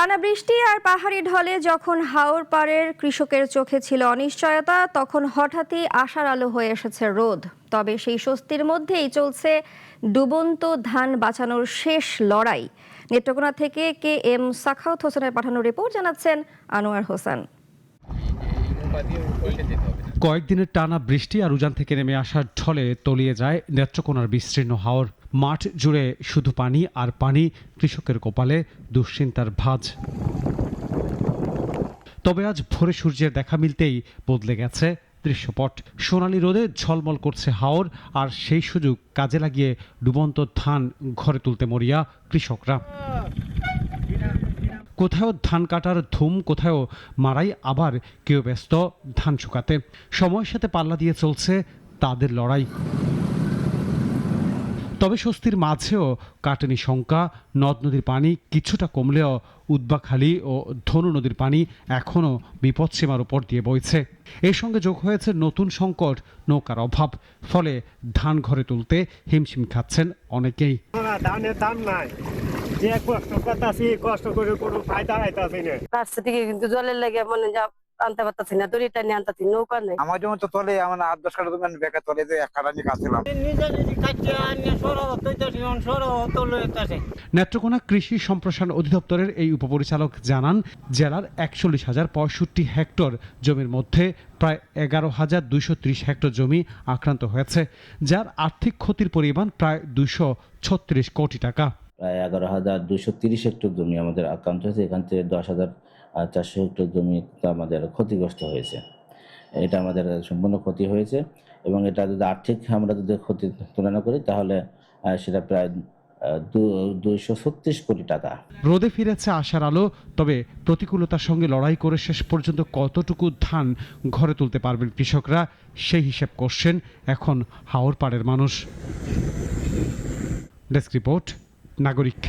টানা বৃষ্টি আর পাহাড়ি ঢলে যখন হাওর পাড়ের কৃষকের চোখে ছিল অনিশ্চয়তা, তখন হঠাৎই আশার আলো হয়ে এসেছে রোদ। তবে সেই স্বস্তির মধ্যেই চলছে ডুবন্ত ধান বাঁচানোর শেষ লড়াই। নেত্রকোনা থেকে KM সাখাওয়াত হোসেনের পাঠানো রিপোর্ট জানাচ্ছেন আনোয়ার হোসেন। কয়েকদিনের টানা বৃষ্টি আর উজান থেকে নেমে আসার ঢলে তলিয়ে যায় নেত্রকোনার বিস্তীর্ণ হাওর। মাঠ জুড়ে শুধু পানি আর পানি, কৃষকের কপালে দুশ্চিন্তার ভাঁজ। তবে আজ ভোরে সূর্যের দেখা মিলতেই বদলে গেছে দৃশ্যপট। সোনালী রোদে ঝলমল করছে হাওর, আর সেই সুযোগ কাজে লাগিয়ে ডুবন্ত ধান ঘরে তুলতে মরিয়া কৃষকরা। কোথাও ধান কাটার ধুম, কোথাও মারাই, আবার কেউ ব্যস্ত ধান শুকাতে। সময়ের সাথে পাল্লা দিয়ে চলছে তাদের লড়াই। তবে স্বস্তির মাঝেও কাটেনি শঙ্কা। নদ নদীর পানি কিছুটা কমলেও উদ্বাখালী ও ধনু নদীর পানি এখনও বিপদসীমার উপর দিয়ে বইছে। এর সঙ্গে যোগ হয়েছে নতুন সংকট, নৌকার অভাব। ফলে ধান ঘরে তুলতে হিমশিম খাচ্ছেন অনেকেই। ধানের দাম নাই, যে কষ্ট করতেছি, কষ্ট করে কোনো ফায়দা হইতাছে না। রাস্তা থেকে কিন্তু জলের লেগে মনে যা আনতে পারতাছি না, দড়িটা নিয়ে আনতাছি, নৌকা নেই। আমার জন্য তো তলে আমার 8-10 কাটা জমি বেকার তলে যে এক কাটা নিয়ে কাটছিলাম। নেত্রকোনা কৃষি সম্প্রসারণ অধিদপ্তরের এই উপপরিচালক জানান, জেলার 41,065 হেক্টর জমির মধ্যে প্রায় 11,230 হেক্টর জমি আক্রান্ত হয়েছে, যার আর্থিক ক্ষতির পরিমাণ প্রায় 236 কোটি টাকা। প্রায় 11,230 হেক্টর জমি আমাদের আক্রান্ত হয়েছে। এখান থেকে 10,400 হেক্টর জমি আমাদের ক্ষতিগ্রস্ত হয়েছে। এটা আমাদের সম্পূর্ণ ক্ষতি হয়েছে, এবং এটা যদি আর্থিক আমরা যদি ক্ষতি তুলনা করি তাহলে সেটা প্রায় 236 কোটি টাকা। রোদে ফিরেছে আশার আলো, তবে প্রতিকূলতার সঙ্গে লড়াই করে শেষ পর্যন্ত কতটুকু ধান ঘরে তুলতে পারবেন কৃষকরা, সেই হিসেব করছেন এখন হাওর পাড়ের মানুষ। ডেস্ক রিপোর্ট, নাগরিক।